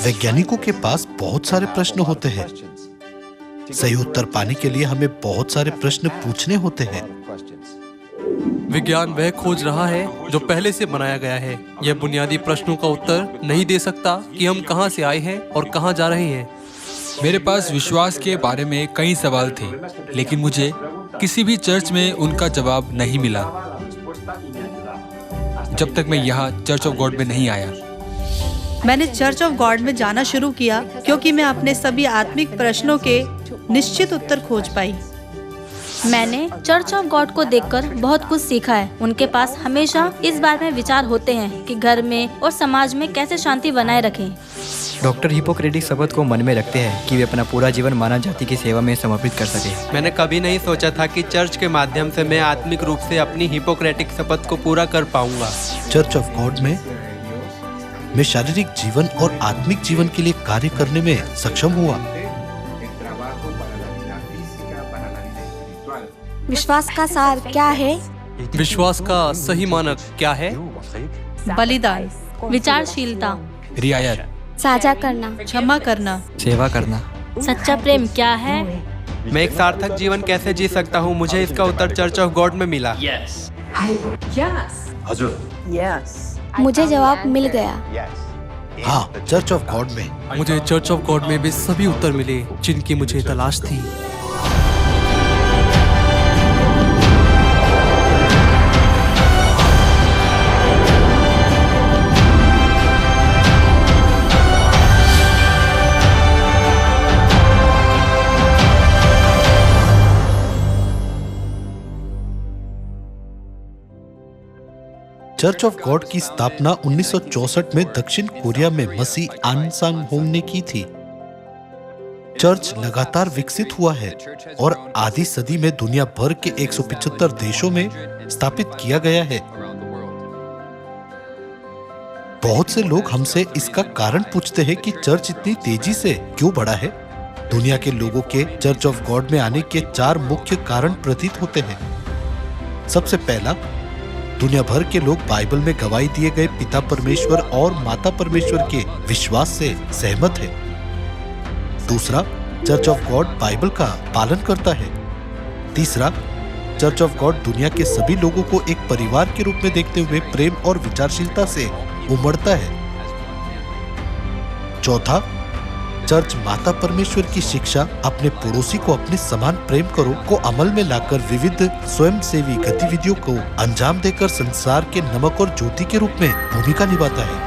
वैज्ञानिकों के पास बहुत सारे प्रश्न होते हैं। सही उत्तर पाने के लिए हमें बहुत सारे प्रश्न पूछने होते हैं। विज्ञान वह खोज रहा है जो पहले से बनाया गया है। यह बुनियादी प्रश्नों का उत्तर नहीं दे सकता कि हम कहां से आए हैं और कहां जा रहे हैं। मेरे पास विश्वास के बारे में कई सवाल थे, लेकिन मुझे किसी भी चर्च में उनका जवाब नहीं मिला जब तक मैं यहाँ चर्च ऑफ गॉड में नहीं आया। मैंने चर्च ऑफ गॉड में जाना शुरू किया क्योंकि मैं अपने सभी आत्मिक प्रश्नों के निश्चित उत्तर खोज पाई। मैंने चर्च ऑफ गॉड को देखकर बहुत कुछ सीखा है। उनके पास हमेशा इस बारे में विचार होते हैं कि घर में और समाज में कैसे शांति बनाए रखें। डॉक्टर हिपोक्रेटिक शपथ को मन में रखते हैं कि वे अपना पूरा जीवन मानव जाति की सेवा में समर्पित कर सके। मैंने कभी नहीं सोचा था कि चर्च के माध्यम से मैं आत्मिक रूप से अपनी हिपोक्रेटिक शपथ को पूरा कर पाऊंगा। चर्च ऑफ गॉड में मैं शारीरिक जीवन और आत्मिक जीवन के लिए कार्य करने में सक्षम हुआ। विश्वास का सार क्या है? विश्वास का सही मानक क्या है? बलिदान, विचारशीलता, रियायत, साझा करना, क्षमा करना, सेवा करना। सच्चा प्रेम क्या है? मैं एक सार्थक जीवन कैसे जी सकता हूँ? मुझे इसका उत्तर चर्च ऑफ गॉड में मिला। मुझे जवाब मिल गया। हाँ, चर्च ऑफ गॉड में। मुझे चर्च ऑफ गॉड में भी सभी उत्तर मिले जिनकी मुझे तलाश थी। चर्च ऑफ गॉड की स्थापना 1964 में दक्षिण कोरिया में मसीह आन सांग होंग ने की थी। चर्च लगातार विकसित हुआ है और आधी सदी में दुनिया भर के 175 देशों में स्थापित किया गया है। बहुत से लोग हमसे इसका कारण पूछते हैं कि चर्च इतनी तेजी से क्यों बढ़ा है। दुनिया के लोगों के चर्च ऑफ गॉड में आने के 4 मुख्य कारण प्रतीत होते हैं। सबसे पहला, दुनिया भर के लोग बाइबल में गवाही दिए गए पिता परमेश्वर और माता परमेश्वर के विश्वास से सहमत है। दूसरा, चर्च ऑफ गॉड बाइबल का पालन करता है। तीसरा, चर्च ऑफ गॉड दुनिया के सभी लोगों को एक परिवार के रूप में देखते हुए प्रेम और विचारशीलता से उमड़ता है। चौथा, चर्च माता परमेश्वर की शिक्षा अपने पड़ोसी को अपने समान प्रेम करो को अमल में लाकर विविध स्वयंसेवी गतिविधियों को अंजाम देकर संसार के नमक और ज्योति के रूप में भूमिका निभाता है।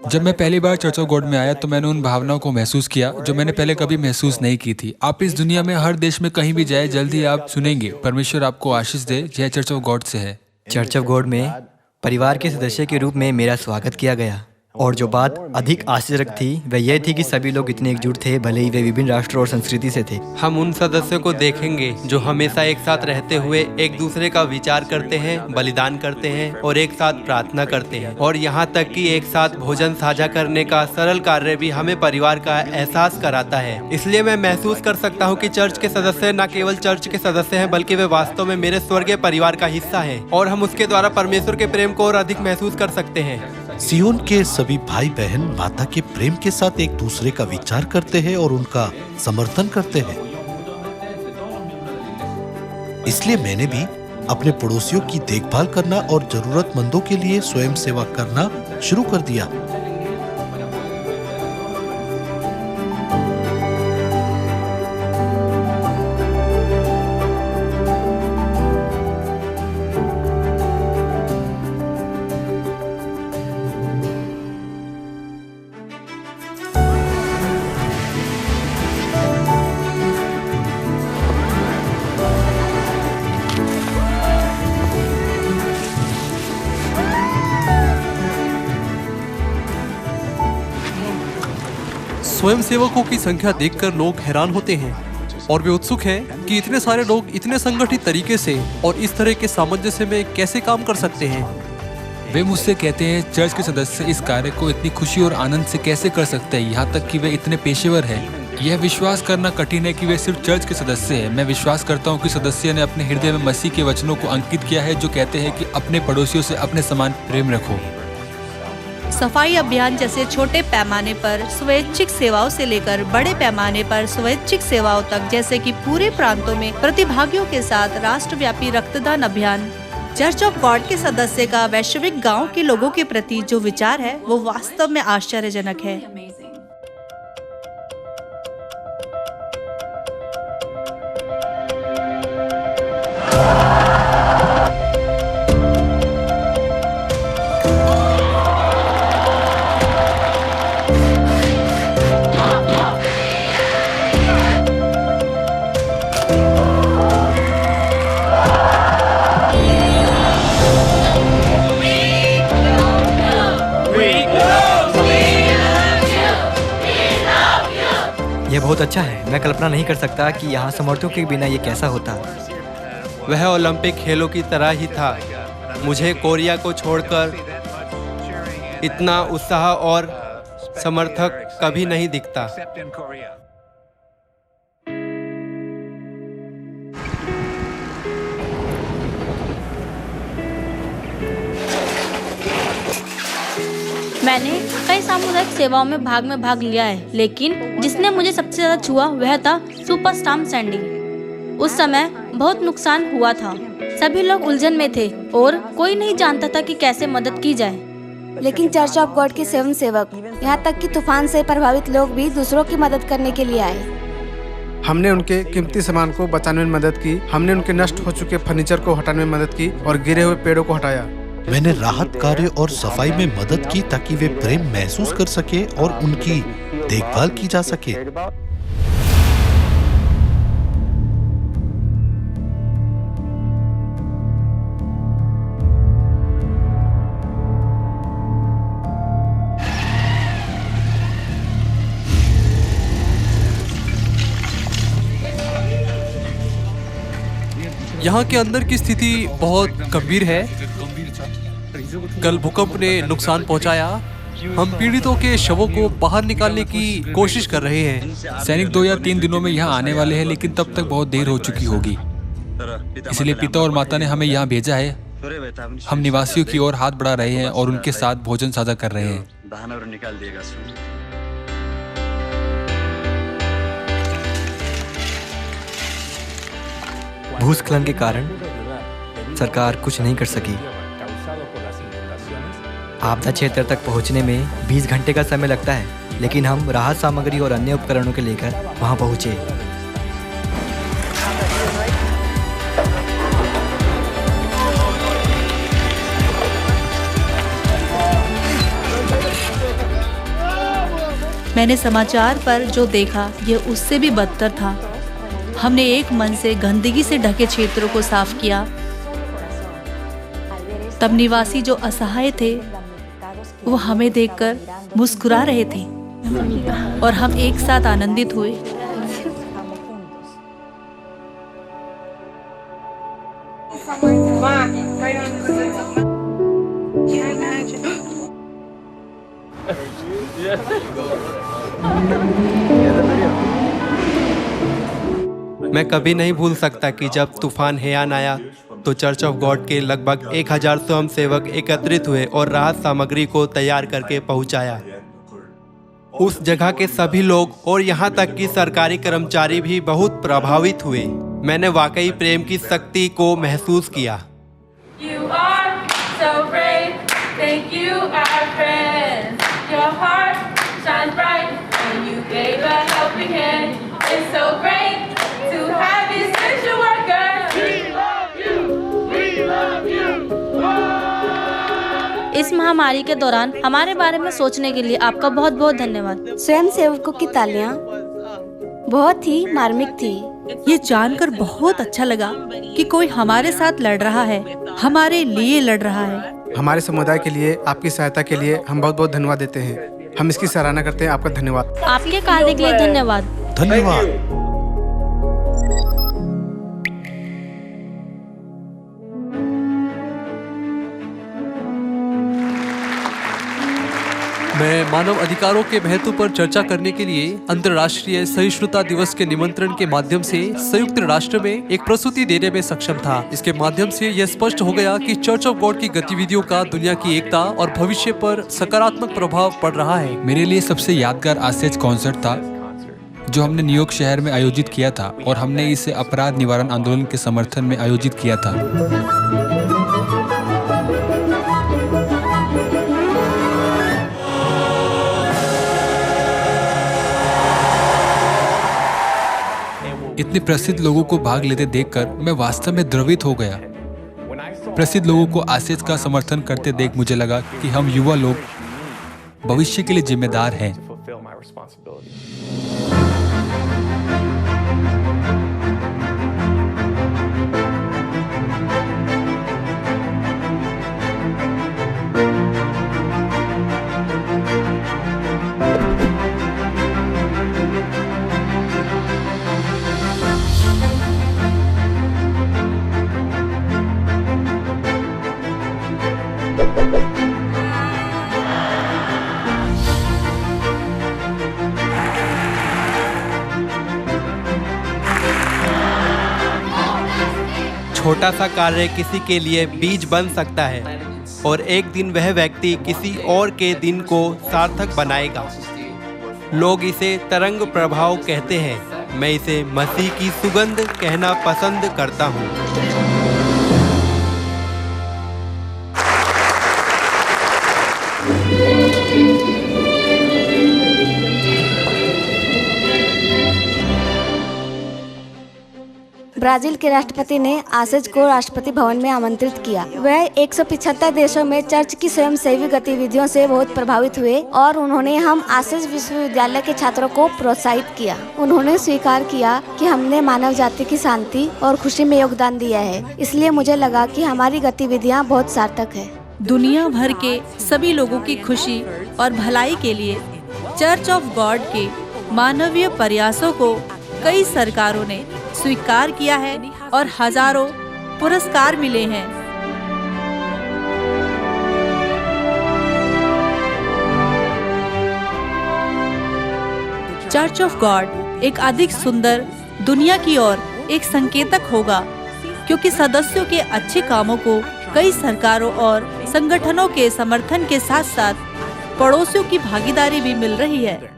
जब मैं पहली बार चर्च ऑफ गॉड में आया तो मैंने उन भावनाओं को महसूस किया जो मैंने पहले कभी महसूस नहीं की थी। आप इस दुनिया में हर देश में कहीं भी जाए, जल्दी आप सुनेंगे परमेश्वर आपको आशीष दे। यह चर्च ऑफ गॉड से है। चर्च ऑफ गॉड में परिवार के सदस्य के रूप में मेरा स्वागत किया गया और जो बात अधिक आश्चर्यजनक थी वह यह थी कि सभी लोग इतने एकजुट थे, भले ही वे विभिन्न राष्ट्रों और संस्कृति से थे। हम उन सदस्यों को देखेंगे जो हमेशा एक साथ रहते हुए एक दूसरे का विचार करते हैं, बलिदान करते हैं और एक साथ प्रार्थना करते हैं, और यहाँ तक कि एक साथ भोजन साझा करने का सरल कार्य भी हमें परिवार का एहसास कराता है। इसलिए मैं महसूस कर सकता हूँ कि चर्च के सदस्य न केवल चर्च के सदस्य हैं, बल्कि वे वास्तव में मेरे स्वर्गीय परिवार का हिस्सा हैं और हम उसके द्वारा परमेश्वर के प्रेम को और अधिक महसूस कर सकते हैं। सियोन के सभी भाई बहन माता के प्रेम के साथ एक दूसरे का विचार करते हैं और उनका समर्थन करते हैं। इसलिए मैंने भी अपने पड़ोसियों की देखभाल करना और जरूरतमंदों के लिए स्वयं सेवा करना शुरू कर दिया। स्वयंसेवकों की संख्या देखकर लोग हैरान होते हैं और वे उत्सुक हैं कि इतने सारे लोग इतने संगठित तरीके से और इस तरह के सामंजस्य में कैसे काम कर सकते हैं। वे मुझसे कहते हैं चर्च के सदस्य इस कार्य को इतनी खुशी और आनंद से कैसे कर सकते हैं, यहाँ तक कि वे इतने पेशेवर हैं। यह विश्वास करना कठिन है कि वे सिर्फ चर्च के सदस्य हैं। मैं विश्वास करता हूँ कि सदस्य ने अपने हृदय में मसीह के वचनों को अंकित किया है, जो कहते हैं कि अपने पड़ोसियों से अपने समान प्रेम रखो। सफाई अभियान जैसे छोटे पैमाने पर स्वैच्छिक सेवाओं से लेकर बड़े पैमाने पर स्वैच्छिक सेवाओं तक, जैसे कि पूरे प्रांतों में प्रतिभागियों के साथ राष्ट्रव्यापी रक्तदान अभियान, चर्च ऑफ गॉड के सदस्य का वैश्विक गांव के लोगों के प्रति जो विचार है वो वास्तव में आश्चर्यजनक है। यह बहुत अच्छा है। मैं कल्पना नहीं कर सकता कि यहाँ समर्थकों के बिना ये कैसा होता। वह ओलंपिक खेलों की तरह ही था। मुझे कोरिया को छोड़कर इतना उत्साह और समर्थक कभी नहीं दिखता। मैंने कई सामुदायिक सेवाओं में भाग लिया है, लेकिन जिसने मुझे सबसे ज्यादा छुआ वह था सुपरस्टार्म सैंडी। उस समय बहुत नुकसान हुआ था, सभी लोग उलझन में थे और कोई नहीं जानता था कि कैसे मदद की जाए। लेकिन चर्च ऑफ गॉड के स्वयं सेवक, यहाँ तक कि तूफान से प्रभावित लोग भी दूसरों की मदद करने के लिए आए। हमने उनके कीमती सामान को बचाने में मदद की। हमने उनके नष्ट हो चुके फर्नीचर को हटाने में मदद की और गिरे हुए पेड़ों को हटाया। मैंने राहत कार्य और सफाई में मदद की ताकि वे प्रेम महसूस कर सके और उनकी देखभाल की जा सके। यहाँ के अंदर की स्थिति बहुत गंभीर है। कल भूकंप ने नुकसान पहुंचाया। हम पीड़ितों के शवों को बाहर निकालने की कोशिश कर रहे हैं। सैनिक 2 या 3 दिनों में यहाँ आने वाले हैं, लेकिन तब तक बहुत देर हो चुकी होगी। इसलिए पिता और माता ने हमें यहाँ भेजा है। हम निवासियों की ओर हाथ बढ़ा रहे हैं और उनके साथ भोजन साझा कर रहे हैं। भूस्खलन के कारण सरकार कुछ नहीं कर सकी। आपदा क्षेत्र तक पहुंचने में 20 घंटे का समय लगता है, लेकिन हम राहत सामग्री और अन्य उपकरणों के लेकर वहां पहुंचे। मैंने समाचार पर जो देखा यह उससे भी बदतर था। हमने एक मन से गंदगी से ढके क्षेत्रों को साफ किया। तब निवासी जो असहाय थे वो हमें देखकर मुस्कुरा रहे थे और हम एक साथ आनंदित हुए। मैं कभी नहीं भूल सकता कि जब तूफान हेयान आया तो चर्च ऑफ गॉड के लगभग 1000 स्वयंसेवक एकत्रित हुए और राहत सामग्री को तैयार करके पहुंचाया। उस जगह के सभी लोग और यहाँ तक कि सरकारी कर्मचारी भी बहुत प्रभावित हुए। मैंने वाकई प्रेम की शक्ति को महसूस किया। You are so brave. Thank you, our friends. Your heart shines bright and you gave a helping hand. It's so great to have essential workers. We love you. We love you. इस महामारी के दौरान हमारे बारे में सोचने के लिए आपका बहुत बहुत धन्यवाद। स्वयं सेवकों की तालियां बहुत ही मार्मिक थी। ये जानकर बहुत अच्छा लगा कि कोई हमारे साथ लड़ रहा है, हमारे लिए लड़ रहा है। हमारे समुदाय के लिए आपकी सहायता के लिए हम बहुत बहुत धन्यवाद देते हैं। हम इसकी सराहना करते हैं। आपका धन्यवाद। आपके कार्य के लिए धन्यवाद। धन्यवाद। मैं मानव अधिकारों के महत्व पर चर्चा करने के लिए अंतर्राष्ट्रीय सहिष्णुता दिवस के निमंत्रण के माध्यम से संयुक्त राष्ट्र में एक प्रस्तुति देने में सक्षम था। इसके माध्यम से यह स्पष्ट हो गया कि चर्च ऑफ गॉड की गतिविधियों का दुनिया की एकता और भविष्य पर सकारात्मक प्रभाव पड़ रहा है। मेरे लिए सबसे यादगार आसेज कॉन्सर्ट था जो हमने न्यूयॉर्क शहर में आयोजित किया था, और हमने इसे अपराध निवारण आंदोलन के समर्थन में आयोजित किया था। इतने प्रसिद्ध लोगों को भाग लेते देखकर मैं वास्तव में द्रवित हो गया। प्रसिद्ध लोगों को आसेज का समर्थन करते देख मुझे लगा कि हम युवा लोग भविष्य के लिए जिम्मेदार हैं। छोटा सा कार्य किसी के लिए बीज बन सकता है और एक दिन वह व्यक्ति किसी और के दिन को सार्थक बनाएगा। लोग इसे तरंग प्रभाव कहते हैं। मैं इसे मसीह की सुगंध कहना पसंद करता हूँ। ब्राजील के राष्ट्रपति ने आसेज को राष्ट्रपति भवन में आमंत्रित किया। वह 175 देशों में चर्च की स्वयंसेवी गतिविधियों से बहुत प्रभावित हुए और उन्होंने हम आसेज विश्वविद्यालय के छात्रों को प्रोत्साहित किया। उन्होंने स्वीकार किया कि हमने मानव जाति की शांति और खुशी में योगदान दिया है, इसलिए मुझे लगा कि हमारी गतिविधियाँ बहुत सार्थक है। दुनिया भर के सभी लोगों की खुशी और भलाई के लिए चर्च ऑफ गॉड के मानवीय प्रयासों को कई सरकारों ने स्वीकार किया है और हजारों पुरस्कार मिले हैं। चर्च ऑफ गॉड एक अधिक सुंदर दुनिया की ओर एक संकेतक होगा, क्योंकि सदस्यों के अच्छे कामों को कई सरकारों और संगठनों के समर्थन के साथ साथ पड़ोसियों की भागीदारी भी मिल रही है।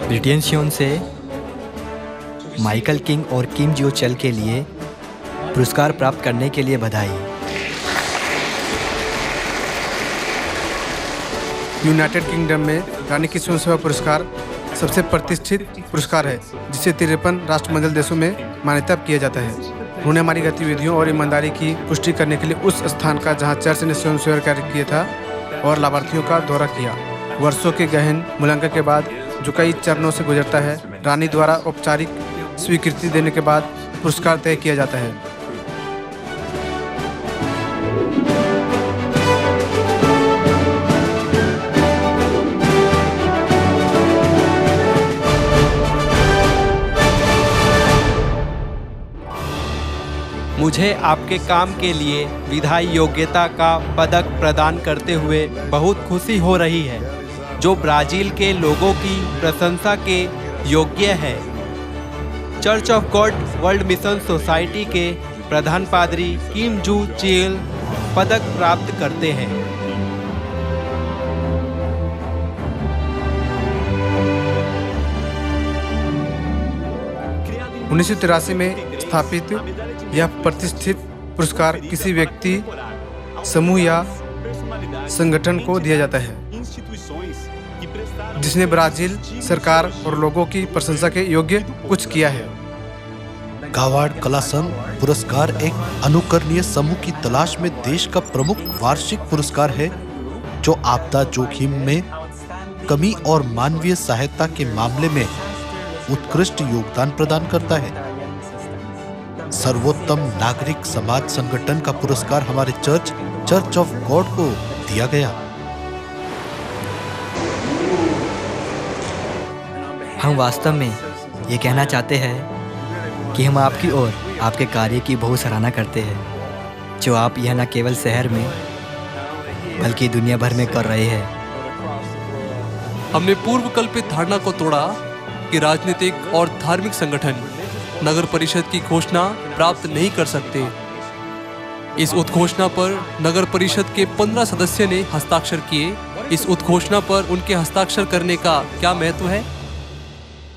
ब्रिटेन से माइकल किंग और किम जो चल के लिए पुरस्कार प्राप्त करने के लिए बधाई। यूनाइटेड किंगडम में रानी की स्वयंसेवा पुरस्कार सबसे प्रतिष्ठित पुरस्कार है, जिसे 53 राष्ट्रमंडल देशों में मान्यता किया जाता है। उन्होंने हमारी गतिविधियों और ईमानदारी की पुष्टि करने के लिए उस स्थान का जहां चर्च ने स्वयंसेवा कार्य किया था और लाभार्थियों का दौरा किया। वर्षों के गहन मूल्यांकन के बाद, जो कई चरणों से गुजरता है, रानी द्वारा औपचारिक स्वीकृति देने के बाद पुरस्कार तय किया जाता है। मुझे आपके काम के लिए विधायी योग्यता का पदक प्रदान करते हुए बहुत खुशी हो रही है, जो ब्राजील के लोगों की प्रशंसा के योग्य है। Church of God world mission society के प्रधान पादरी किम जू चिल पदक प्राप्त करते हैं। 1983 में स्थापित यह प्रतिष्ठित पुरस्कार किसी व्यक्ति, समूह या संगठन को दिया जाता है जिसने ब्राजील सरकार और लोगों की प्रशंसा के योग्य कुछ किया है। गावार्ड कला संघ पुरस्कार एक अनुकरणीय समूह की तलाश में देश का प्रमुख वार्षिक पुरस्कार है, जो आपदा जोखिम में कमी और मानवीय सहायता के मामले में उत्कृष्ट योगदान प्रदान करता है। सर्वोत्तम नागरिक समाज संगठन का पुरस्कार हमारे चर्च ऑफ गॉड को दिया गया। हम वास्तव में ये कहना चाहते हैं कि हम आपकी और आपके कार्य की बहुत सराहना करते हैं। जो आप यह न केवल शहर में बल्कि दुनिया भर में कर रहे हैं। हमने पूर्व कल्पित धारणा को तोड़ा कि राजनीतिक और धार्मिक संगठन नगर परिषद की घोषणा प्राप्त नहीं कर सकते। इस उद्घोषणा पर नगर परिषद के 15 सदस्य ने हस्ताक्षर किए। इस उद्घोषणा पर उनके हस्ताक्षर करने का क्या महत्व है?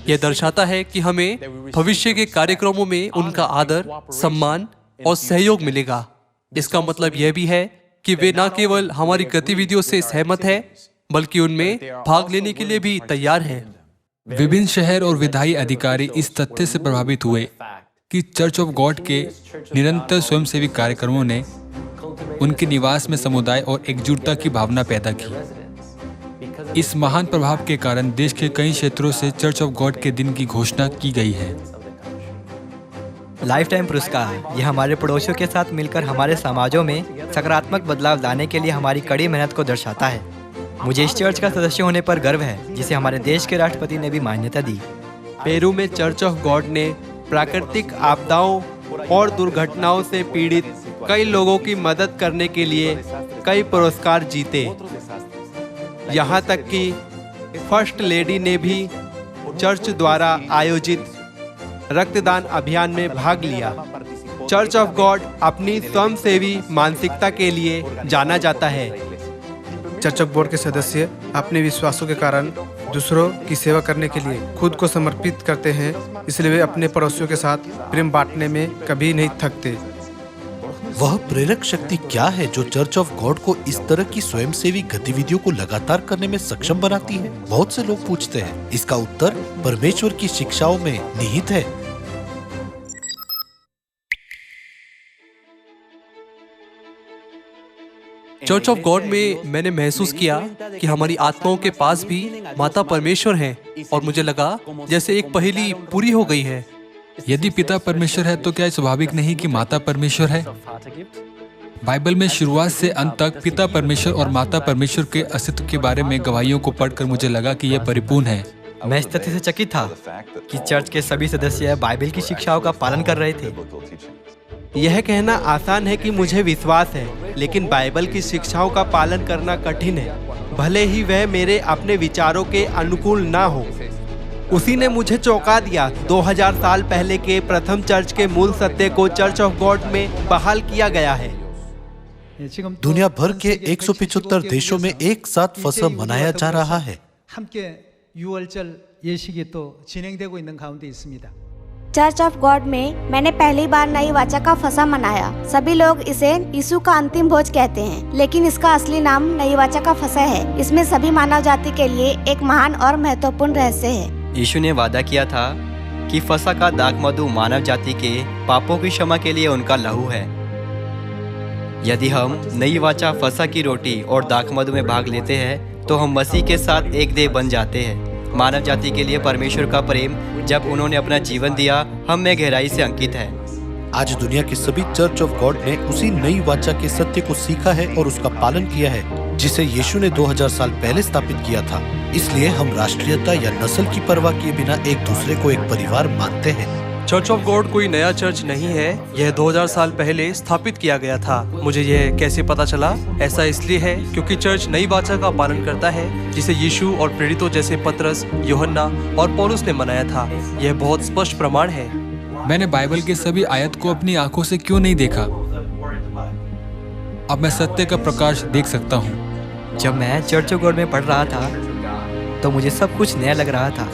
यह दर्शाता है कि हमें भविष्य के कार्यक्रमों में उनका आदर, सम्मान और सहयोग मिलेगा। इसका मतलब यह भी है कि वे न केवल हमारी गतिविधियों से सहमत हैं, बल्कि उनमें भाग लेने के लिए भी तैयार हैं। विभिन्न शहर और विधायी अधिकारी इस तथ्य से प्रभावित हुए कि चर्च ऑफ गॉड के निरंतर स्वयंसेवी कार्यक्रमों ने उनके निवास में समुदाय और एकजुटता की भावना पैदा की। इस महान प्रभाव के कारण देश के कई क्षेत्रों से चर्च ऑफ गॉड के दिन की घोषणा की गई है। लाइफ टाइम पुरस्कार यह हमारे पड़ोसियों के साथ मिलकर हमारे समाजों में सकारात्मक बदलाव लाने के लिए हमारी कड़ी मेहनत को दर्शाता है। मुझे इस चर्च का सदस्य होने पर गर्व है, जिसे हमारे देश के राष्ट्रपति ने भी मान्यता दी। पेरू में चर्च ऑफ गॉड ने प्राकृतिक आपदाओं और दुर्घटनाओं से पीड़ित कई लोगों की मदद करने के लिए कई पुरस्कार जीते। यहाँ तक कि फर्स्ट लेडी ने भी चर्च द्वारा आयोजित रक्तदान अभियान में भाग लिया। चर्च ऑफ गॉड अपनी स्वयंसेवी मानसिकता के लिए जाना जाता है। चर्च ऑफ गॉड के सदस्य अपने विश्वासों के कारण दूसरों की सेवा करने के लिए खुद को समर्पित करते हैं, इसलिए वे अपने पड़ोसियों के साथ प्रेम बांटने में कभी नहीं थकते। वह प्रेरक शक्ति क्या है जो चर्च ऑफ गॉड को इस तरह की स्वयंसेवी गतिविधियों को लगातार करने में सक्षम बनाती है? बहुत से लोग पूछते हैं। इसका उत्तर परमेश्वर की शिक्षाओं में निहित है। चर्च ऑफ गॉड में मैंने महसूस किया कि हमारी आत्माओं के पास भी माता परमेश्वर हैं, और मुझे लगा जैसे एक पहेली पूरी हो गई है। यदि पिता परमेश्वर है तो क्या स्वाभाविक नहीं कि माता परमेश्वर है? बाइबल में शुरुआत से अंत तक पिता परमेश्वर और माता परमेश्वर के अस्तित्व के बारे में गवाहियों को पढ़कर मुझे लगा कि यह परिपूर्ण है। मैं इस तथ्य से चकित था कि चर्च के सभी सदस्य बाइबल की शिक्षाओं का पालन कर रहे थे। यह कहना आसान है कि मुझे विश्वास है, लेकिन बाइबल की शिक्षाओं का पालन करना कठिन है, भले ही वह मेरे अपने विचारों के अनुकूल ना हो। उसी ने मुझे चौंका दिया। 2000 साल पहले के प्रथम चर्च के मूल सत्य को चर्च ऑफ गॉड में बहाल किया गया है। दुनिया भर के 175 देशों में एक साथ फसह मनाया जा रहा है। चर्च ऑफ गॉड में मैंने पहली बार नई वाचा का फसा मनाया। सभी लोग इसे यीशु का अंतिम भोज कहते हैं, लेकिन इसका असली नाम नई वाचा का फसा है। इसमें सभी मानव जाति के लिए एक महान और महत्वपूर्ण रहस्य है। यीशु ने वादा किया था कि फसा का दाखमधु मानव जाति के पापों की क्षमा के लिए उनका लहू है। यदि हम नई वाचा फसा की रोटी और दाखमधु में भाग लेते हैं तो हम मसीह के साथ एक देह बन जाते हैं। मानव जाति के लिए परमेश्वर का प्रेम जब उन्होंने अपना जीवन दिया, हम में गहराई से अंकित है। आज दुनिया के सभी चर्च ऑफ गॉड ने उसी नई वाचा के सत्य को सीखा है और उसका पालन किया है, जिसे यीशु ने 2000 साल पहले स्थापित किया था। इसलिए हम राष्ट्रीयता या नस्ल की परवाह किए बिना एक दूसरे को एक परिवार मानते हैं। चर्च ऑफ गॉड कोई नया चर्च नहीं है, यह 2000 साल पहले स्थापित किया गया था। मुझे यह कैसे पता चला? ऐसा इसलिए है क्योंकि चर्च नई वाचा का पालन करता है, जिसे यीशु और प्रेरितों जैसे पतरस, यूहन्ना और पौलुस ने मनाया था। यह बहुत स्पष्ट प्रमाण है। मैंने बाइबल के सभी आयत को अपनी आंखों से क्यों नहीं देखा? अब मैं सत्य का प्रकाश देख सकता हूँ। जब मैं चर्च ऑफ गॉड में पढ़ रहा था तो मुझे सब कुछ नया लग रहा था।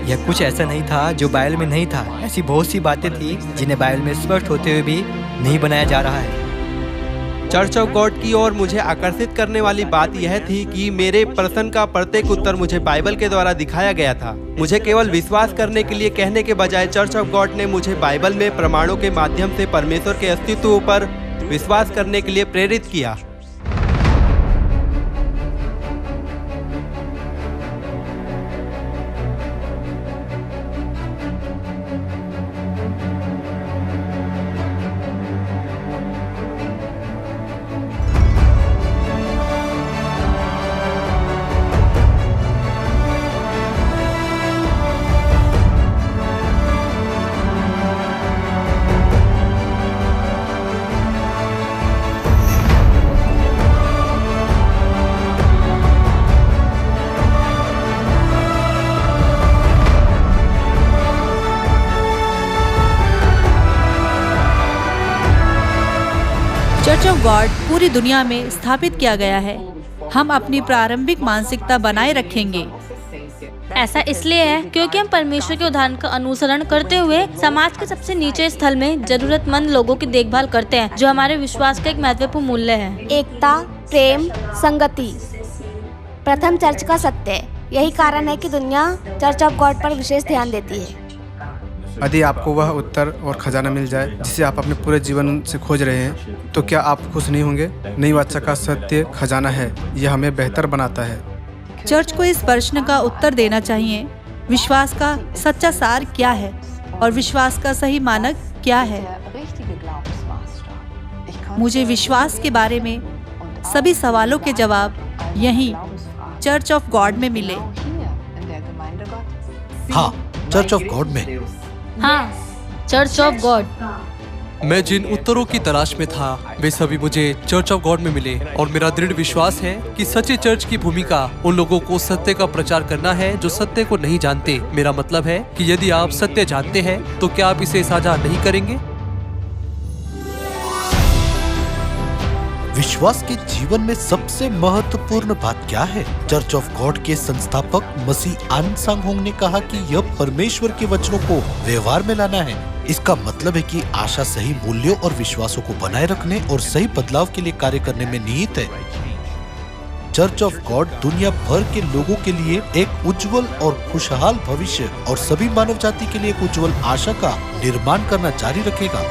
यह कुछ ऐसा नहीं था जो बाइबल में नहीं था। ऐसी बहुत सी बातें थी जिन्हें बाइबल में स्पष्ट होते हुए भी नहीं बनाया जा रहा है। चर्च ऑफ गॉड की ओर मुझे आकर्षित करने वाली बात यह थी कि मेरे प्रश्न का प्रत्येक उत्तर मुझे बाइबल के द्वारा दिखाया गया था। मुझे केवल विश्वास करने के लिए कहने के बजाय चर्च ऑफ गॉड ने मुझे बाइबल में प्रमाणों के माध्यम से परमेश्वर के अस्तित्व पर विश्वास करने के लिए प्रेरित किया। चर्च ऑफ गॉड पूरी दुनिया में स्थापित किया गया है। हम अपनी प्रारंभिक मानसिकता बनाए रखेंगे। ऐसा इसलिए है क्योंकि हम परमेश्वर के उदाहरण का अनुसरण करते हुए समाज के सबसे नीचे स्थल में जरूरतमंद लोगों की देखभाल करते हैं, जो हमारे विश्वास का एक महत्वपूर्ण मूल्य है। एकता, प्रेम, संगति प्रथम चर्च का सत्य है। यही कारण है कि दुनिया चर्च ऑफ गॉड पर विशेष ध्यान देती है। यदि आपको वह उत्तर और खजाना मिल जाए जिसे आप अपने पूरे जीवन से खोज रहे हैं, तो क्या आप खुश नहीं होंगे? नई वाचा का सत्य खजाना है, यह हमें बेहतर बनाता है। चर्च को इस प्रश्न का उत्तर देना चाहिए, विश्वास का सच्चा सार क्या है और विश्वास का सही मानक क्या है। मुझे विश्वास के बारे में सभी सवालों के जवाब यहीं चर्च ऑफ गॉड में मिले। हाँ, चर्च ऑफ गॉड में। हाँ, चर्च ऑफ गॉड। मैं जिन उत्तरों की तलाश में था वे सभी मुझे चर्च ऑफ गॉड में मिले, और मेरा दृढ़ विश्वास है कि सच्चे चर्च की भूमिका उन लोगों को सत्य का प्रचार करना है जो सत्य को नहीं जानते। मेरा मतलब है कि यदि आप सत्य जानते हैं तो क्या आप इसे साझा नहीं करेंगे? विश्वास के जीवन में सबसे महत्वपूर्ण बात क्या है? चर्च ऑफ गॉड के संस्थापक मसीह आनसांगहोंग ने कहा कि यह परमेश्वर के वचनों को व्यवहार में लाना है। इसका मतलब है कि आशा सही मूल्यों और विश्वासों को बनाए रखने और सही बदलाव के लिए कार्य करने में निहित है। चर्च ऑफ गॉड दुनिया भर के लोगों के लिए एक उज्जवल और खुशहाल भविष्य और सभी मानव जाति के लिए एक उज्जवल आशा का निर्माण करना जारी रखेगा।